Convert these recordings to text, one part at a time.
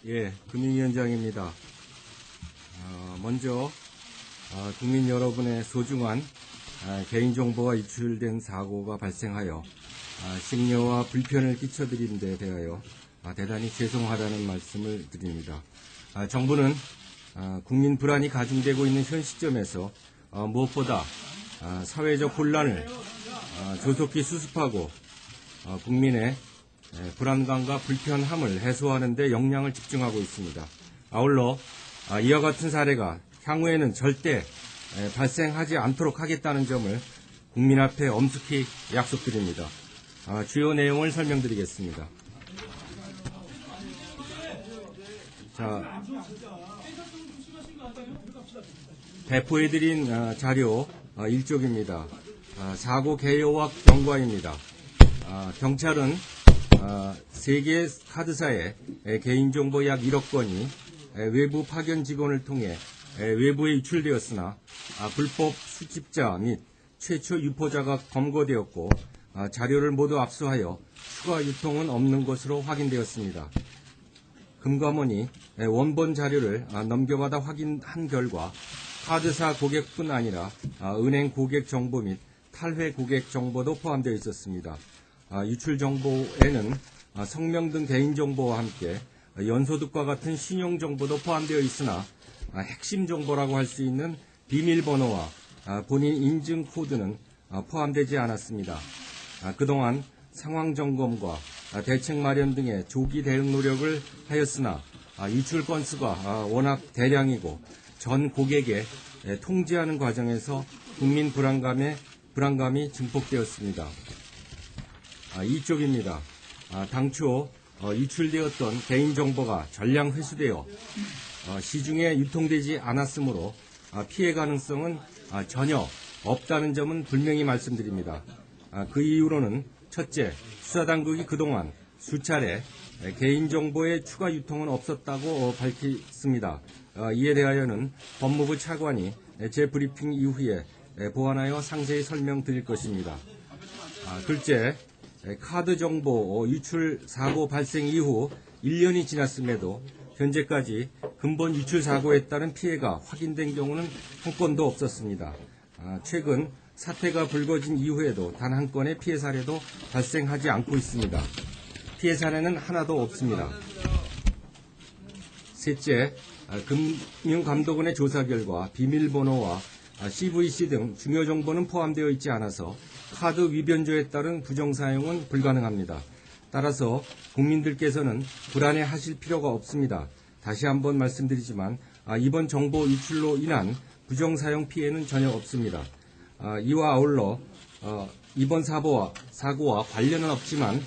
예, 금융위원장입니다. 먼저 국민 여러분의 소중한 개인정보가 유출된 사고가 발생하여 심려와 불편을 끼쳐드린 데 대하여 대단히 죄송하다는 말씀을 드립니다. 정부는 국민 불안이 가중되고 있는 현 시점에서 무엇보다 사회적 혼란을 조속히 수습하고 국민의 불안감과 불편함을 해소하는 데 역량을 집중하고 있습니다. 아울러 이와 같은 사례가 향후에는 절대 발생하지 않도록 하겠다는 점을 국민 앞에 엄숙히 약속드립니다. 주요 내용을 설명드리겠습니다. 자, 배포해드린 자료 1쪽입니다. 사고 개요와 경과입니다. 경찰은 세계 카드사의 개인정보 약 1억 건이 외부 파견 직원을 통해 외부에 유출되었으나 불법 수집자 및 최초 유포자가 검거되었고 자료를 모두 압수하여 추가 유통은 없는 것으로 확인되었습니다. 금감원이 원본 자료를 넘겨받아 확인한 결과 카드사 고객뿐 아니라 은행 고객 정보 및 탈회 고객 정보도 포함되어 있었습니다. 유출 정보에는 성명 등 개인정보와 함께 연소득과 같은 신용정보도 포함되어 있으나 핵심 정보라고 할 수 있는 비밀번호와 본인 인증 코드는 포함되지 않았습니다. 그동안 상황 점검과 대책 마련 등의 조기 대응 노력을 하였으나 유출 건수가 워낙 대량이고 전 고객에 통제하는 과정에서 국민 불안감이 증폭되었습니다. 이쪽입니다. 당초 유출되었던 개인정보가 전량 회수되어 시중에 유통되지 않았으므로 피해 가능성은 전혀 없다는 점은 분명히 말씀드립니다. 그 이유로는 첫째, 수사당국이 그동안 수차례 개인정보의 추가 유통은 없었다고 밝혔습니다. 이에 대하여는 법무부 차관이 재브리핑 이후에 보완하여 상세히 설명드릴 것입니다. 둘째, 카드 정보 유출 사고 발생 이후 1년이 지났음에도 현재까지 근본 유출 사고에 따른 피해가 확인된 경우는 한 건도 없었습니다. 최근 사태가 불거진 이후에도 단 한 건의 피해 사례도 발생하지 않고 있습니다. 피해 사례는 하나도 없습니다. 셋째, 금융감독원의 조사 결과 비밀번호와 CVC 등 중요 정보는 포함되어 있지 않아서 카드 위변조에 따른 부정사용은 불가능합니다. 따라서 국민들께서는 불안해하실 필요가 없습니다. 다시 한번 말씀드리지만 이번 정보 유출로 인한 부정사용 피해는 전혀 없습니다. 이와 아울러 이번 사고와 관련은 없지만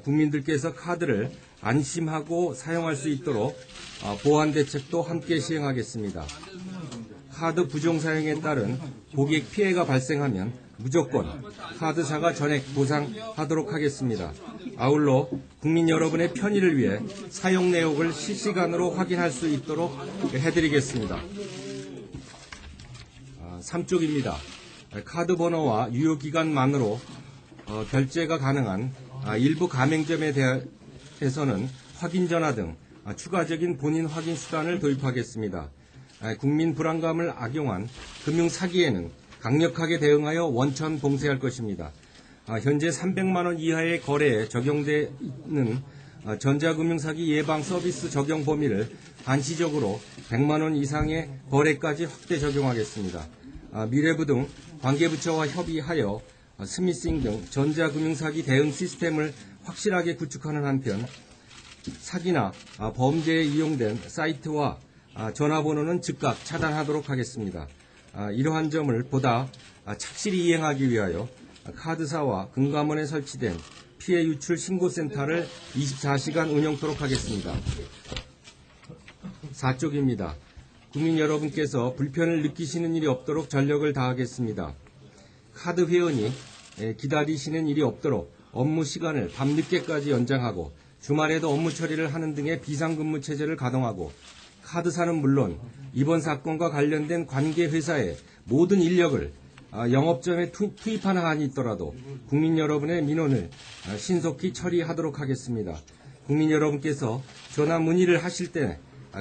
국민들께서 카드를 안심하고 사용할 수 있도록 보완 대책도 함께 시행하겠습니다. 카드 부정사용에 따른 고객 피해가 발생하면 무조건 카드사가 전액 보상하도록 하겠습니다. 아울러 국민 여러분의 편의를 위해 사용 내역을 실시간으로 확인할 수 있도록 해드리겠습니다. 3쪽입니다. 카드 번호와 유효기간만으로 결제가 가능한 일부 가맹점에 대해서는 확인 전화 등 추가적인 본인 확인 수단을 도입하겠습니다. 국민 불안감을 악용한 금융 사기에는 강력하게 대응하여 원천 봉쇄할 것입니다. 현재 300만 원 이하의 거래에 적용되는 전자금융사기 예방 서비스 적용 범위를 한시적으로 100만 원 이상의 거래까지 확대 적용하겠습니다. 미래부 등 관계부처와 협의하여 스미싱 등 전자금융사기 대응 시스템을 확실하게 구축하는 한편 사기나 범죄에 이용된 사이트와 전화번호는 즉각 차단하도록 하겠습니다. 이러한 점을 보다 착실히 이행하기 위하여 카드사와 금감원에 설치된 피해 유출 신고센터를 24시간 운영토록 하겠습니다. 4쪽입니다. 국민 여러분께서 불편을 느끼시는 일이 없도록 전력을 다하겠습니다. 카드 회원이 기다리시는 일이 없도록 업무 시간을 밤늦게까지 연장하고 주말에도 업무 처리를 하는 등의 비상근무 체제를 가동하고 카드사는 물론 이번 사건과 관련된 관계 회사의 모든 인력을 영업점에 투입하는 한이 있더라도 국민 여러분의 민원을 신속히 처리하도록 하겠습니다. 국민 여러분께서 전화 문의를 하실 때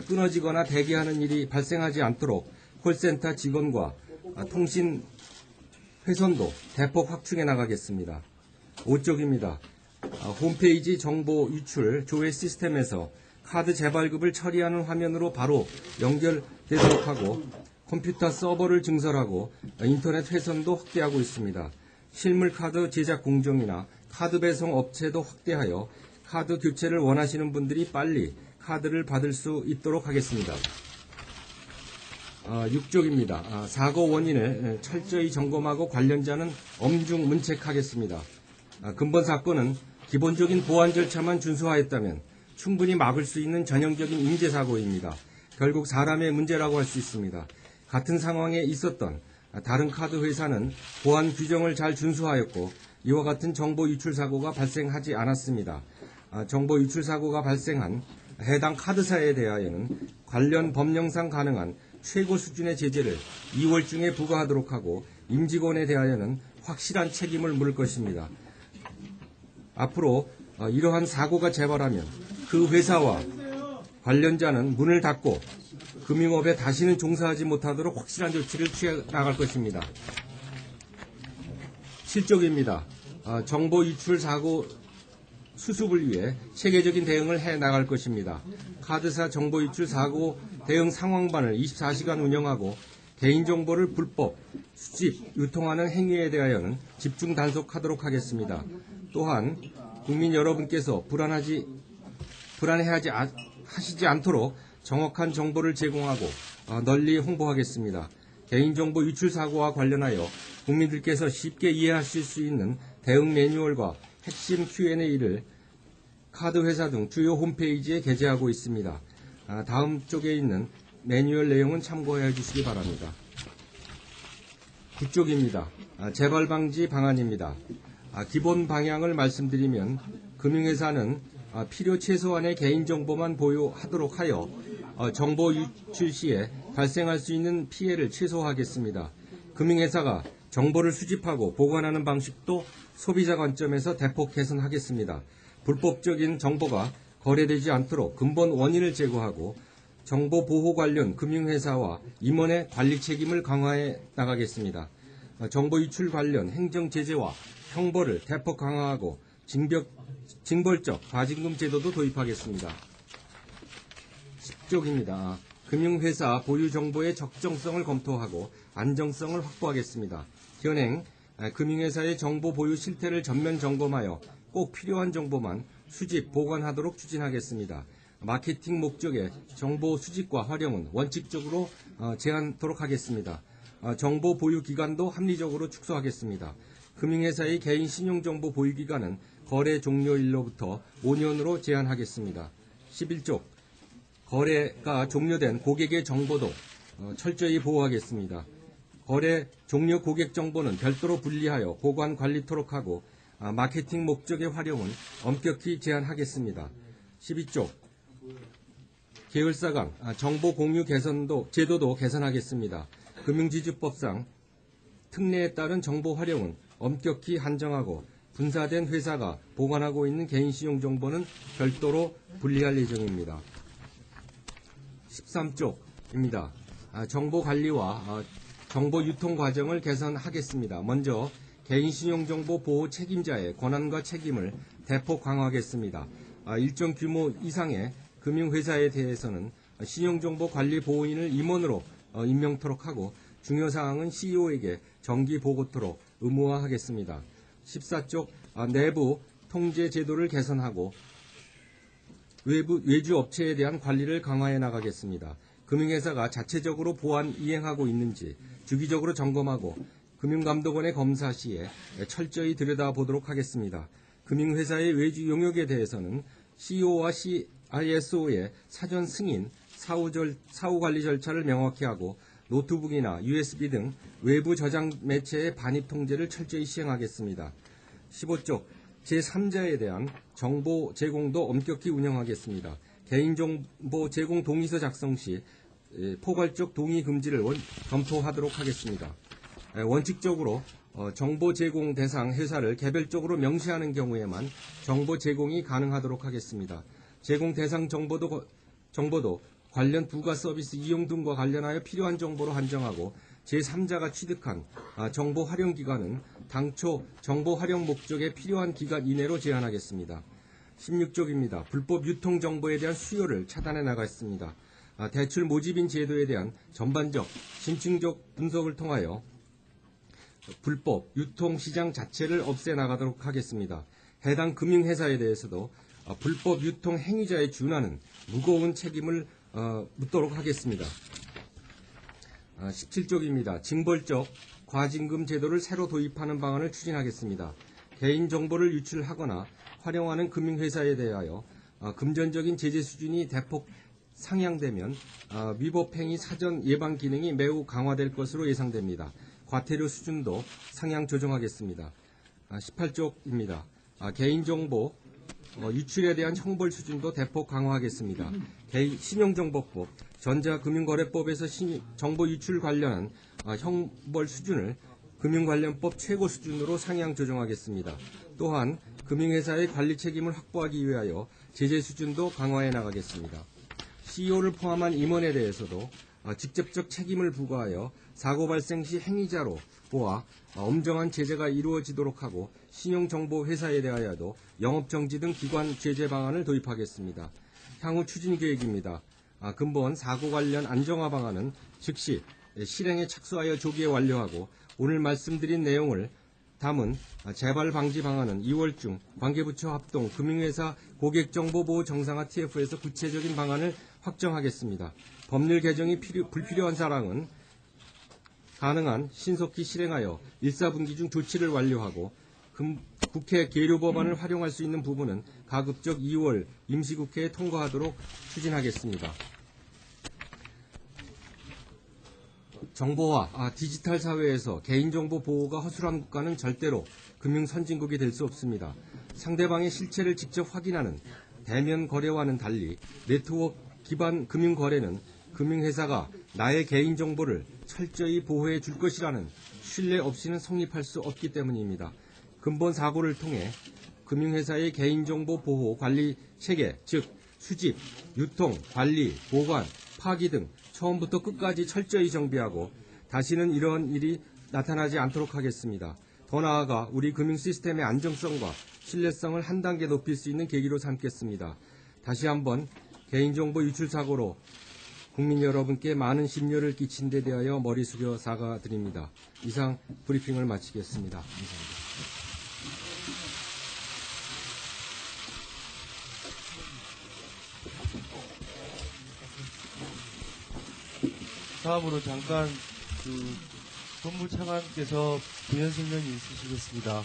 끊어지거나 대기하는 일이 발생하지 않도록 콜센터 직원과 통신 회선도 대폭 확충해 나가겠습니다. 5쪽입니다. 홈페이지 정보 유출 조회 시스템에서 카드 재발급을 처리하는 화면으로 바로 연결되도록 하고 컴퓨터 서버를 증설하고 인터넷 회선도 확대하고 있습니다. 실물 카드 제작 공정이나 카드 배송 업체도 확대하여 카드 교체를 원하시는 분들이 빨리 카드를 받을 수 있도록 하겠습니다. 6쪽입니다. 사고 원인을 철저히 점검하고 관련자는 엄중 문책하겠습니다. 근본 사건은 기본적인 보안 절차만 준수하였다면 충분히 막을 수 있는 전형적인 인재사고입니다. 결국 사람의 문제라고 할 수 있습니다. 같은 상황에 있었던 다른 카드 회사는 보안 규정을 잘 준수하였고 이와 같은 정보 유출 사고가 발생하지 않았습니다. 정보 유출 사고가 발생한 해당 카드사에 대하여는 관련 법령상 가능한 최고 수준의 제재를 2월 중에 부과하도록 하고 임직원에 대하여는 확실한 책임을 물을 것입니다. 앞으로 이러한 사고가 재발하면 그 회사와 관련자는 문을 닫고 금융업에 다시는 종사하지 못하도록 확실한 조치를 취해 나갈 것입니다. 7쪽입니다. 정보 유출 사고 수습을 위해 체계적인 대응을 해 나갈 것입니다. 카드사 정보 유출 사고 대응 상황반을 24시간 운영하고 개인정보를 불법 수집, 유통하는 행위에 대하여는 집중 단속하도록 하겠습니다. 또한 국민 여러분께서 불안해하시지 않도록 정확한 정보를 제공하고 널리 홍보하겠습니다. 개인정보 유출 사고와 관련하여 국민들께서 쉽게 이해하실 수 있는 대응 매뉴얼과 핵심 Q&A를 카드 회사 등 주요 홈페이지에 게재하고 있습니다. 다음 쪽에 있는 매뉴얼 내용은 참고해 주시기 바랍니다. 9쪽입니다. 재발 방지 방안입니다. 기본 방향을 말씀드리면 금융회사는 필요 최소한의 개인정보만 보유하도록 하여 정보 유출 시에 발생할 수 있는 피해를 최소화하겠습니다. 금융회사가 정보를 수집하고 보관하는 방식도 소비자 관점에서 대폭 개선하겠습니다. 불법적인 정보가 거래되지 않도록 근본 원인을 제거하고 정보 보호 관련 금융회사와 임원의 관리 책임을 강화해 나가겠습니다. 정보 유출 관련 행정 제재와 형벌을 대폭 강화하고 징벌적 과징금 제도도 도입하겠습니다. 10쪽입니다. 금융회사 보유 정보의 적정성을 검토하고 안정성을 확보하겠습니다. 현행 금융회사의 정보 보유 실태를 전면 점검하여 꼭 필요한 정보만 수집, 보관하도록 추진하겠습니다. 마케팅 목적의 정보 수집과 활용은 원칙적으로 제한토록 하겠습니다. 정보 보유 기간도 합리적으로 축소하겠습니다. 금융회사의 개인 신용정보 보유 기간은 거래 종료일로부터 5년으로 제한하겠습니다. 11쪽 거래가 종료된 고객의 정보도 철저히 보호하겠습니다. 거래 종료 고객 정보는 별도로 분리하여 보관 관리토록 하고 마케팅 목적의 활용은 엄격히 제한하겠습니다. 12쪽 계열사 간 정보 공유 제도도 개선하겠습니다. 금융지주법상 특례에 따른 정보 활용은 엄격히 한정하고 분사된 회사가 보관하고 있는 개인신용정보는 별도로 분리할 예정입니다. 13쪽입니다. 정보 관리와 정보 유통 과정을 개선하겠습니다. 먼저 개인신용정보 보호 책임자의 권한과 책임을 대폭 강화하겠습니다. 일정 규모 이상의 금융회사에 대해서는 신용정보 관리 보호인을 임원으로 임명토록 하고 중요사항은 CEO에게 정기 보고토록 의무화하겠습니다. 14쪽 내부 통제 제도를 개선하고 외주 업체에 대한 관리를 강화해 나가겠습니다. 금융회사가 자체적으로 보안 이행하고 있는지 주기적으로 점검하고 금융감독원의 검사 시에 철저히 들여다보도록 하겠습니다. 금융회사의 외주 용역에 대해서는 CEO와 CISO의 사전 승인, 사후관리 절차를 명확히 하고 노트북이나 USB 등 외부 저장 매체의 반입 통제를 철저히 시행하겠습니다. 15쪽 제3자에 대한 정보 제공도 엄격히 운영하겠습니다. 개인정보 제공 동의서 작성 시 포괄적 동의 금지를 검토하도록 하겠습니다. 원칙적으로 정보 제공 대상 회사를 개별적으로 명시하는 경우에만 정보 제공이 가능하도록 하겠습니다. 제공 대상 정보도 관련 부가 서비스 이용 등과 관련하여 필요한 정보로 한정하고 제3자가 취득한 정보 활용 기간은 당초 정보 활용 목적에 필요한 기간 이내로 제한하겠습니다. 16쪽입니다. 불법 유통 정보에 대한 수요를 차단해 나가겠습니다. 대출 모집인 제도에 대한 전반적, 심층적 분석을 통하여 불법 유통 시장 자체를 없애 나가도록 하겠습니다. 해당 금융회사에 대해서도 불법 유통 행위자에 준하는 무거운 책임을 묻도록 하겠습니다. 17쪽입니다. 징벌적 과징금 제도를 새로 도입하는 방안을 추진하겠습니다. 개인정보를 유출하거나 활용하는 금융회사에 대하여 금전적인 제재 수준이 대폭 상향되면 위법행위 사전 예방 기능이 매우 강화될 것으로 예상됩니다. 과태료 수준도 상향 조정하겠습니다. 18쪽입니다. 개인정보 유출에 대한 형벌 수준도 대폭 강화하겠습니다. 신용정보법, 전자금융거래법에서 정보 유출 관련한 형벌 수준을 금융관련법 최고 수준으로 상향 조정하겠습니다. 또한 금융회사의 관리 책임을 확보하기 위하여 제재 수준도 강화해 나가겠습니다. CEO를 포함한 임원에 대해서도 직접적 책임을 부과하여 사고 발생 시 행위자로 보아 엄정한 제재가 이루어지도록 하고 신용정보회사에 대하여도 영업정지 등 기관 제재 방안을 도입하겠습니다. 향후 추진 계획입니다. 근본 사고 관련 안정화 방안은 즉시 실행에 착수하여 조기에 완료하고 오늘 말씀드린 내용을 담은 재발 방지 방안은 2월 중 관계부처 합동 금융회사 고객정보보호 정상화 TF에서 구체적인 방안을 확정하겠습니다. 법률 개정이 불필요한 사항은 가능한 신속히 실행하여 1사분기 중 조치를 완료하고 국회 계류법안을 활용할 수 있는 부분은 가급적 2월 임시국회에 통과하도록 추진하겠습니다. 정보화, 디지털 사회에서 개인정보 보호가 허술한 국가는 절대로 금융선진국이 될 수 없습니다. 상대방의 실체를 직접 확인하는 대면 거래와는 달리 네트워크 기반 금융거래는 금융회사가 나의 개인정보를 철저히 보호해 줄 것이라는 신뢰 없이는 성립할 수 없기 때문입니다. 근본 사고를 통해 금융회사의 개인정보 보호 관리 체계, 즉 수집, 유통, 관리, 보관, 파기 등 처음부터 끝까지 철저히 정비하고 다시는 이러한 일이 나타나지 않도록 하겠습니다. 더 나아가 우리 금융 시스템의 안정성과 신뢰성을 한 단계 높일 수 있는 계기로 삼겠습니다. 다시 한번 개인정보 유출 사고로 국민 여러분께 많은 심려를 끼친 데 대하여 머리 숙여 사과드립니다. 이상 브리핑을 마치겠습니다. 감사합니다. 다음으로 잠깐 법무차관께서 부연 설명이 있으시겠습니다.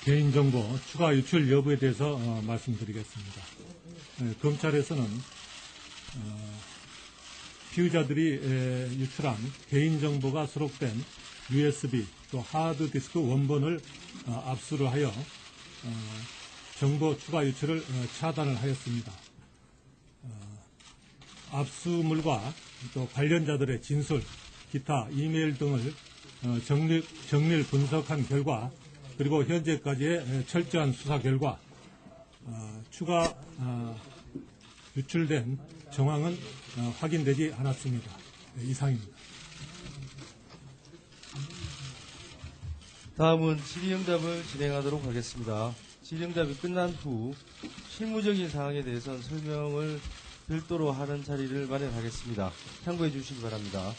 개인정보 추가 유출 여부에 대해서 말씀드리겠습니다. 검찰에서는 피의자들이 유출한 개인정보가 수록된 USB 또 하드디스크 원본을 압수를 하여 정보 추가 유출을 차단을 하였습니다. 압수물과 또 관련자들의 진술, 기타 이메일 등을 정밀 분석한 결과 그리고 현재까지의 철저한 수사 결과 추가 유출된 정황은 확인되지 않았습니다. 이상입니다. 다음은 질의응답을 진행하도록 하겠습니다. 질의응답이 끝난 후 실무적인 사항에 대해서는 설명을 별도로 하는 자리를 마련하겠습니다. 참고해 주시기 바랍니다.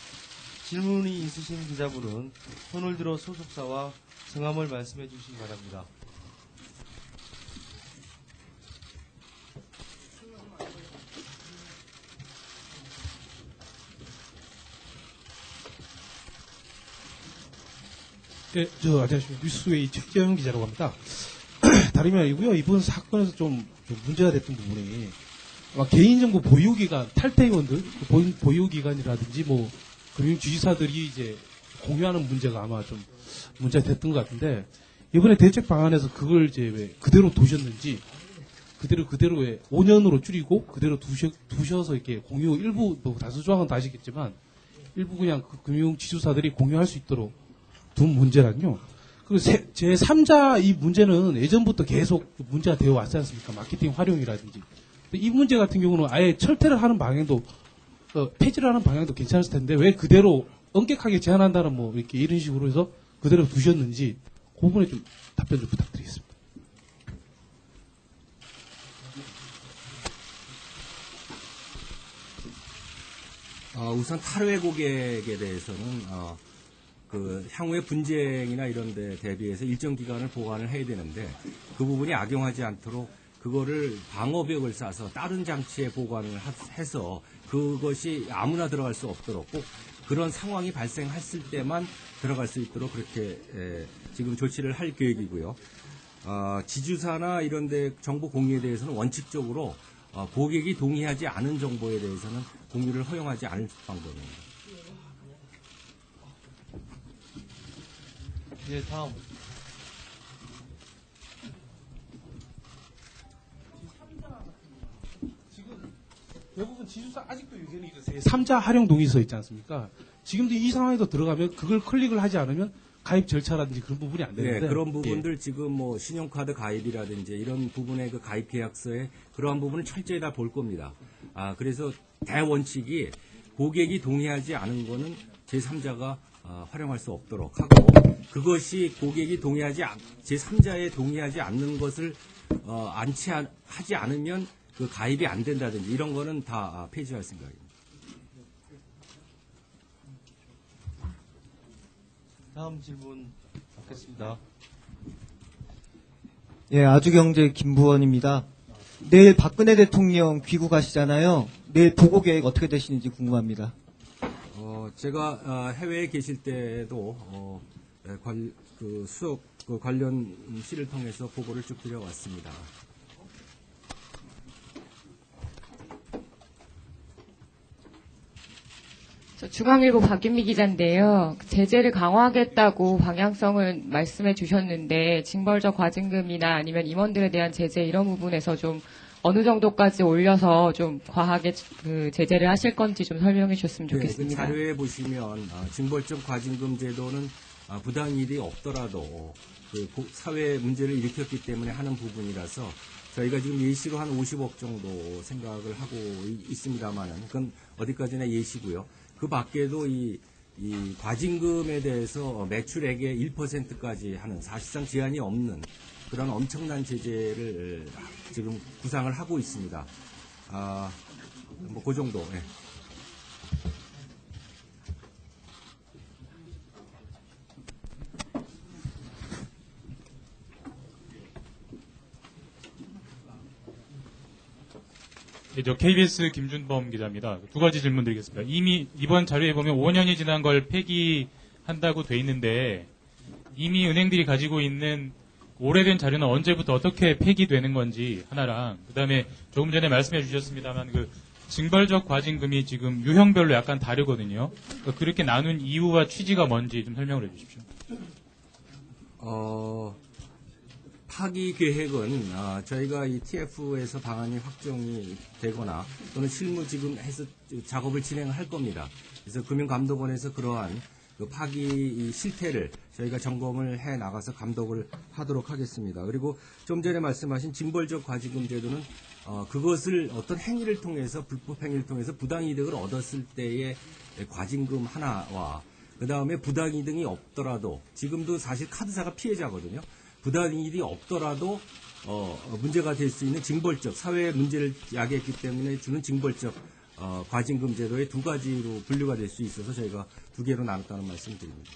질문이 있으신 기자분은 손을 들어 소속사와 성함을 말씀해 주시기 바랍니다. 네, 안녕하십니까. 뉴스웨이 최재형 기자라고 합니다. 다름이 아니고요. 이번 사건에서 좀 문제가 됐던 부분이 개인정보 보유기관, 탈퇴의원들, 보유기관이라든지 금융주지사들이 이제 공유하는 문제가 아마 좀 문제가 됐던 것 같은데 이번에 대책 방안에서 그걸 이제 왜 그대로 두셨는지 그대로 왜 5년으로 줄이고 그대로 두셔서 이렇게 공유 일부 뭐 다수 조항은 다 아시겠지만 일부 그냥 그 금융 지주사들이 공유할 수 있도록 둔 문제란요. 그리고 제 3자 이 문제는 예전부터 계속 문제가 되어 왔지 않습니까? 마케팅 활용이라든지. 근데 이 문제 같은 경우는 아예 철퇴를 하는 방향도 폐지를 하는 방향도 괜찮을 텐데 왜 그대로 엄격하게 제한한다는 뭐 이렇게 이런 식으로 해서 그대로 두셨는지 그 부분에 좀 답변 좀 부탁드리겠습니다. 우선 탈외 고객에 대해서는 그 향후의 분쟁이나 이런 데 대비해서 일정 기간을 보관을 해야 되는데 그 부분이 악용하지 않도록 그거를 방어벽을 쌓아서 다른 장치에 보관을 해서 그것이 아무나 들어갈 수 없도록 꼭 그런 상황이 발생했을 때만 들어갈 수 있도록 그렇게 지금 조치를 할 계획이고요. 지주사나 이런 데 정보 공유에 대해서는 원칙적으로 고객이 동의하지 않은 정보에 대해서는 공유를 허용하지 않을 방법입니다. 예, 다음. 대부분 지주사 아직도 의견이 있으세요. 3자 활용 동의서 있지 않습니까? 지금도 이 상황에도 들어가면 그걸 클릭을 하지 않으면 가입 절차라든지 그런 부분이 안 되는데. 네, 그런 부분들 지금 뭐 신용카드 가입이라든지 이런 부분의 그 가입 계약서에 그러한 부분을 철저히 다 볼 겁니다. 그래서 대원칙이 고객이 동의하지 않은 거는 제3자가 활용할 수 없도록 하고 그것이 고객이 제3자에 동의하지 않는 것을 하지 않으면 그 가입이 안 된다든지 이런 거는 다 폐지할 생각입니다. 다음 질문 받겠습니다. 예, 아주경제 김부원입니다. 내일 박근혜 대통령 귀국하시잖아요. 내일 보고 계획 어떻게 되시는지 궁금합니다. 제가 해외에 계실 때도 수석 관련 실을 통해서 보고를 쭉 드려왔습니다. 중앙일보 박윤미 기자인데요. 제재를 강화하겠다고 방향성을 말씀해 주셨는데 징벌적 과징금이나 아니면 임원들에 대한 제재 이런 부분에서 좀 어느 정도까지 올려서 좀 과하게 그 제재를 하실 건지 좀 설명해 주셨으면 좋겠습니다. 네, 그 자료에 보시면 징벌적 과징금 제도는 부당일이 없더라도 그 사회 문제를 일으켰기 때문에 하는 부분이라서 저희가 지금 예시로 한 50억 정도 생각을 하고 있습니다만은 그건 어디까지나 예시고요. 그 밖에도 이 과징금에 대해서 매출액의 1%까지 하는 사실상 제한이 없는 그런 엄청난 제재를 지금 구상을 하고 있습니다. 뭐 그 정도. 예. 저 KBS 김준범 기자입니다. 두 가지 질문 드리겠습니다. 이미 이번 자료에 보면 5년이 지난 걸 폐기한다고 돼 있는데 이미 은행들이 가지고 있는 오래된 자료는 언제부터 어떻게 폐기되는 건지 하나랑 그다음에 조금 전에 말씀해 주셨습니다만 그 징벌적 과징금이 지금 유형별로 약간 다르거든요. 그러니까 그렇게 나눈 이유와 취지가 뭔지 좀 설명을 해 주십시오. 파기 계획은 저희가 이 TF에서 방안이 확정이 되거나 또는 실무 지금 해서 작업을 진행할 겁니다. 그래서 금융감독원에서 그러한 그 파기 실태를 저희가 점검을 해 나가서 감독을 하도록 하겠습니다. 그리고 좀 전에 말씀하신 징벌적 과징금 제도는 그것을 어떤 행위를 통해서 불법 행위를 통해서 부당이득을 얻었을 때의 과징금 하나와 그 다음에 부당이득이 없더라도 지금도 사실 카드사가 피해자거든요. 부당이익이 없더라도 문제가 될 수 있는 징벌적 사회의 문제를 야기했기 때문에 주는 징벌적 과징금 제도의 두 가지로 분류가 될 수 있어서 저희가 두 개로 나눴다는 말씀을 드립니다.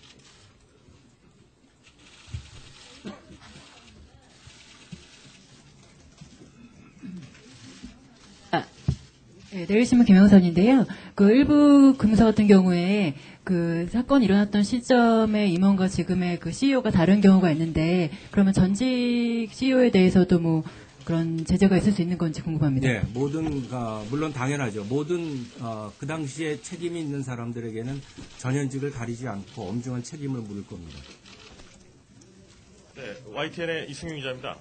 네, 내일신문 김영선인데요. 그 일부 금서 같은 경우에 그 사건이 일어났던 시점에 임원과 지금의 그 CEO가 다른 경우가 있는데 그러면 전직 CEO에 대해서도 뭐 그런 제재가 있을 수 있는 건지 궁금합니다. 네, 물론 당연하죠. 모든 그 당시에 책임이 있는 사람들에게는 전현직을 가리지 않고 엄중한 책임을 물을 겁니다. 네, YTN의 이승윤 기자입니다.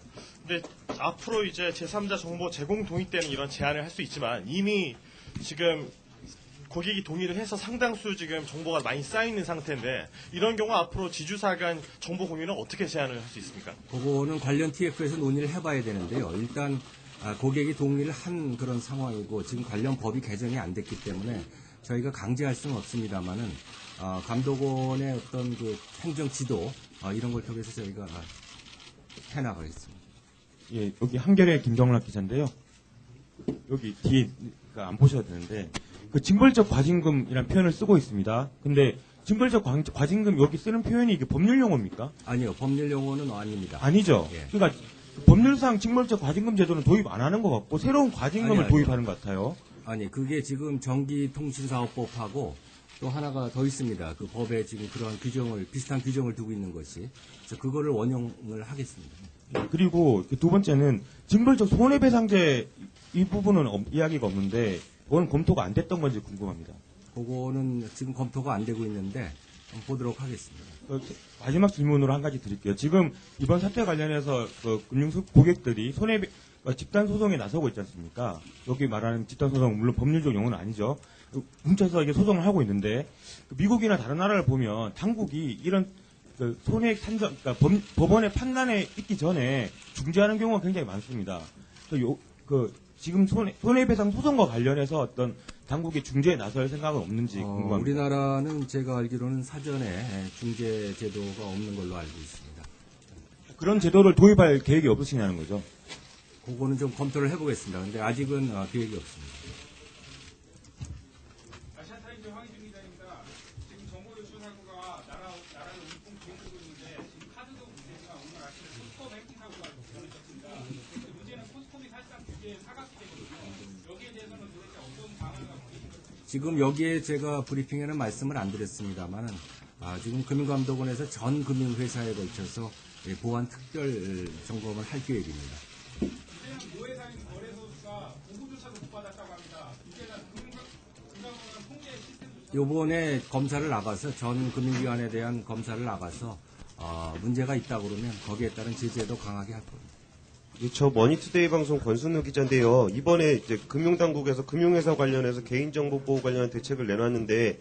근데 앞으로 이제 제3자 정보 제공 동의 때는 이런 제한을 할 수 있지만 이미 지금 고객이 동의를 해서 상당수 지금 정보가 많이 쌓이는 상태인데 이런 경우 앞으로 지주사 간 정보 공유는 어떻게 제한을 할 수 있습니까? 그거는 관련 TF에서 논의를 해봐야 되는데요. 일단 고객이 동의를 한 그런 상황이고 지금 관련 법이 개정이 안 됐기 때문에 저희가 강제할 수는 없습니다만은 감독원의 어떤 그 행정 지도 이런 걸 통해서 저희가 해나가겠습니다. 예, 여기 한겨레 김정락 기자인데요. 여기 뒤에 안 보셔도 되는데 그 징벌적 과징금이라는 표현을 쓰고 있습니다. 근데 징벌적 과징금 여기 쓰는 표현이 이게 법률 용어입니까? 아니요, 법률 용어는 아닙니다. 아니죠. 예. 그러니까 법률상 징벌적 과징금 제도는 도입 안 하는 것 같고 새로운 과징금을 아니요. 도입하는 것 같아요. 아니, 그게 지금 전기통신사업법하고 또 하나가 더 있습니다. 그 법에 지금 그런 규정을, 비슷한 규정을 두고 있는 것이. 그래서 그거를 원용을 하겠습니다. 그리고 두 번째는 징벌적 손해배상제 이 부분은 이야기가 없는데 그건 검토가 안 됐던 건지 궁금합니다. 그거는 지금 검토가 안 되고 있는데 한번 보도록 하겠습니다. 마지막 질문으로 한 가지 드릴게요. 지금 이번 사태 관련해서 금융 고객들이 집단 소송에 나서고 있지 않습니까? 여기 말하는 집단 소송 물론 법률적 용어는 아니죠. 뭉쳐서 이게 소송을 하고 있는데 미국이나 다른 나라를 보면 당국이 이런 손해액 산정, 그러니까 법원의 판단에 있기 전에 중재하는 경우가 굉장히 많습니다. 지금 손해배상 소송과 관련해서 어떤 당국의 중재에 나설 생각은 없는지 궁금합니다. 우리나라는 제가 알기로는 사전에 중재 제도가 없는 걸로 알고 있습니다. 그런 제도를 도입할 계획이 없으시냐는 거죠? 그거는 좀 검토를 해보겠습니다. 근데 아직은 계획이 없습니다. 아시아타임즈 황희준 기자입니다. 지금 정보 유출 사고가 나라를 움푹 뒤흔들고 있는데 지금 카드도 문제가 오늘 아침에 포스코 해킹 사고가 벌어졌습니다. 문제는 포스코이 사실상 규제의 사각지대거든요. 여기에 대해서는 도대체 어떤 방안을 갖고 있습니까? 지금 여기에 제가 브리핑에는 말씀을 안 드렸습니다만은 지금 금융감독원에서 전 금융회사에 걸쳐서 보안 특별 점검을 할 계획입니다. 이제는 모회사인 거래소가 보고조차도 못 받았다고 합니다. 이제는 금감원은 통제 시스템 요번에 검사를 나가서 전 금융기관에 대한 검사를 나가서 문제가 있다 그러면 거기에 따른 제재도 강하게 할 겁니다. 저 머니투데이 방송 권순우 기자인데요. 이번에 이제 금융당국에서 금융회사 관련해서 개인정보 보호 관련한 대책을 내놨는데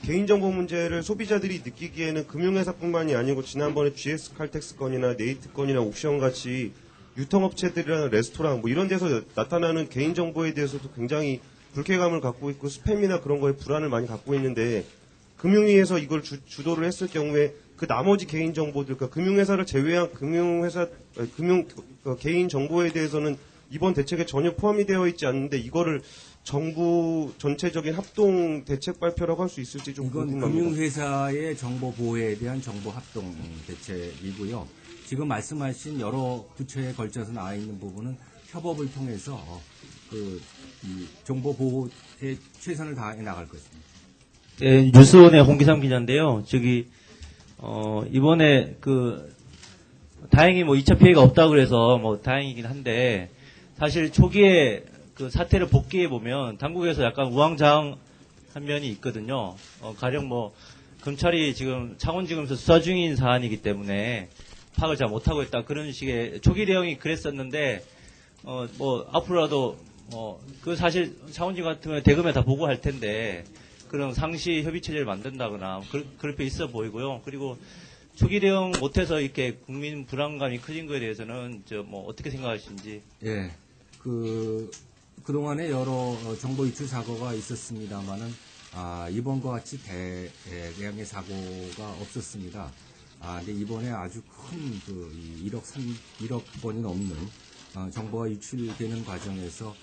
개인정보 문제를 소비자들이 느끼기에는 금융회사뿐만이 아니고 지난번에 GS 칼텍스 건이나 네이트 건이나 옥션 같이 유통업체들이나 레스토랑 뭐 이런 데서 나타나는 개인정보에 대해서도 굉장히 불쾌감을 갖고 있고 스팸이나 그런 거에 불안을 많이 갖고 있는데 금융위에서 이걸 주도를 했을 경우에 그 나머지 개인정보들, 그러니까 금융회사를 제외한 개인 정보에 대해서는 이번 대책에 전혀 포함이 되어 있지 않는데 이거를 정부 전체적인 합동 대책 발표라고 할 수 있을지 좀 이건 궁금합니다. 금융회사의 정보 보호에 대한 정보 합동 대책이고요. 지금 말씀하신 여러 부처에 걸쳐서 나와 있는 부분은 협업을 통해서 이 정보 보호에 최선을 다해 나갈 것입니다. 네, 뉴스원의 홍기삼 기자인데요. 이번에 다행히 2차 피해가 없다고 그래서 다행이긴 한데, 사실 초기에 그 사태를 복귀해 보면 당국에서 약간 우왕좌왕한 면이 있거든요. 가령 검찰이 지금 창원지검에서 수사 중인 사안이기 때문에 파악을 잘 못하고 있다. 그런 식의 초기 대응이 그랬었는데, 앞으로라도, 사실 창원지검 같은 경우에 대검에 다 보고할 텐데, 그런 상시 협의 체제를 만든다거나 그렇게 있어 보이고요. 그리고 초기 대응 못해서 이렇게 국민 불안감이 커진 거에 대해서는 어떻게 생각하시는지? 예, 그동안에 여러 정보 유출 사고가 있었습니다만은 이번과 같이 대량의 사고가 없었습니다. 근데 이번에 아주 큰 1억 번이 넘는 정보가 유출되는 과정에서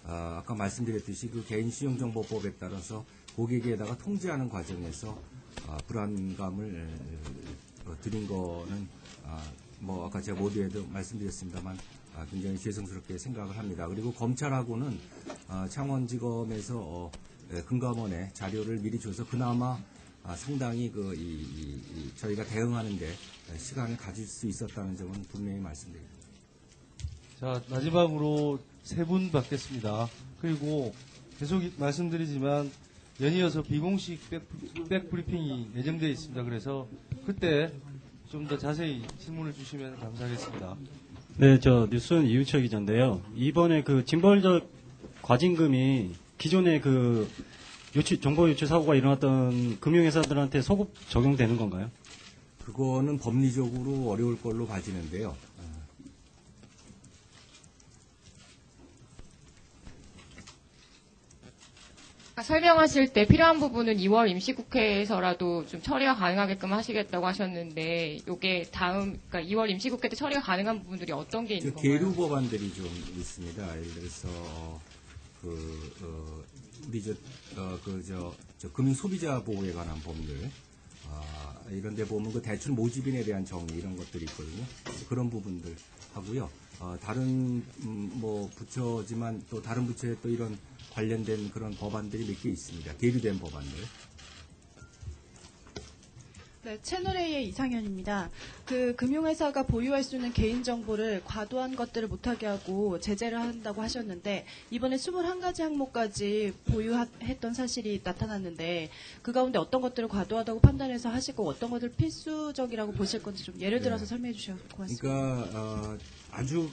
아까 말씀드렸듯이 그 개인신용정보법에 따라서 고객에다가 통지하는 과정에서 불안감을 드린 거는 아까 제가 모두에도 말씀드렸습니다만 굉장히 죄송스럽게 생각을 합니다. 그리고 검찰하고는 창원지검에서 금감원에 자료를 미리 줘서 그나마 상당히 저희가 대응하는데 시간을 가질 수 있었다는 점은 분명히 말씀드립니다. 자, 마지막으로 세 분 받겠습니다. 그리고 계속 말씀드리지만 연이어서 비공식 백브리핑이 예정되어 있습니다. 그래서 그때 좀 더 자세히 질문을 주시면 감사하겠습니다. 네, 저 뉴스는 이유철 기자인데요. 이번에 그 징벌적 과징금이 기존에 그 정보 유출 사고가 일어났던 금융회사들한테 소급 적용되는 건가요? 그거는 법리적으로 어려울 걸로 봐지는데요. 설명하실 때 필요한 부분은 2월 임시국회에서라도 좀 처리가 가능하게끔 하시겠다고 하셨는데, 요게 다음, 그러니까 2월 임시국회 때 처리가 가능한 부분들이 어떤 게 있는 건가요? 계류 법안들이 좀 있습니다. 예를 들어서 우리 금융 소비자 보호에 관한 법률, 이런데 보면 그 대출 모집인에 대한 정의 이런 것들이 있거든요. 그런 부분들 하고요. 다른 뭐 부처지만 또 다른 부처에 또 이런 관련된 그런 법안들이 몇 개 있습니다. 계류된 법안들. 네, 채널A의 이상현입니다. 그 금융회사가 보유할 수 있는 개인정보를 과도한 것들을 못하게 하고 제재를 한다고 하셨는데, 이번에 21가지 항목까지 보유했던 사실이 나타났는데, 그 가운데 어떤 것들을 과도하다고 판단해서 하시고 어떤 것들 필수적이라고 보실 건지 좀 예를 들어서 설명해 주셔서 고맙습니다. 그러니까 아주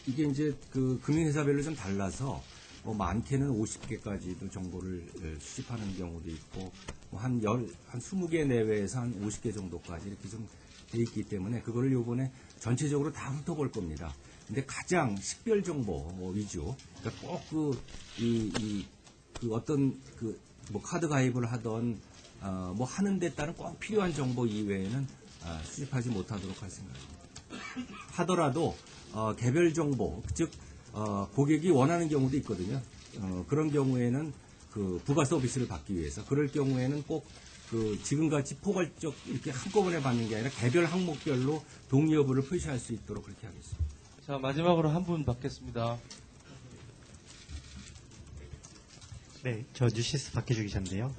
이게 이제 그 금융회사별로 좀 달라서 많게는 50개까지도 정보를 수집하는 경우도 있고, 한 20개 내외에서 한 50개 정도까지 이렇게 좀 돼 있기 때문에 그거를 요번에 전체적으로 다 훑어볼 겁니다. 근데 가장 식별 정보 위주, 그러니까 꼭 어떤 뭐 카드 가입을 하던 뭐 하는 데 따른 꼭 필요한 정보 이외에는 수집하지 못하도록 할 생각입니다. 하더라도 개별 정보, 즉 고객이 원하는 경우도 있거든요. 그런 경우에는 그 부가 서비스를 받기 위해서, 그럴 경우에는 꼭 지금같이 포괄적 이렇게 한꺼번에 받는 게 아니라 개별 항목별로 동의 여부를 표시할 수 있도록 그렇게 하겠습니다. 자, 마지막으로 한 분 받겠습니다. 네, 저 뉴시스 박희주 기자인데요.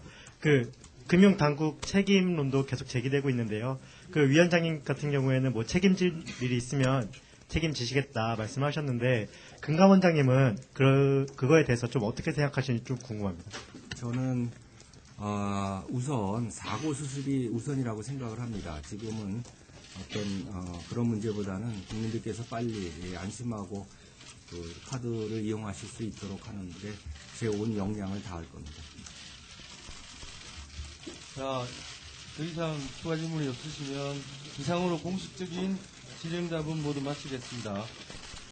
금융당국 책임론도 계속 제기되고 있는데요. 위원장님 같은 경우에는 뭐 책임질 일이 있으면 책임지시겠다 말씀하셨는데, 금감 원장님은 그거에 대해서 좀 어떻게 생각하시는지 좀 궁금합니다. 저는 우선 사고 수습이 우선이라고 생각을 합니다. 지금은 어떤 그런 문제보다는 국민들께서 빨리 안심하고 카드를 이용하실 수 있도록 하는데 제 온 역량을 다할 겁니다. 자, 더 이상 추가 질문이 없으시면 이상으로 공식적인 질의응답은 모두 마치겠습니다.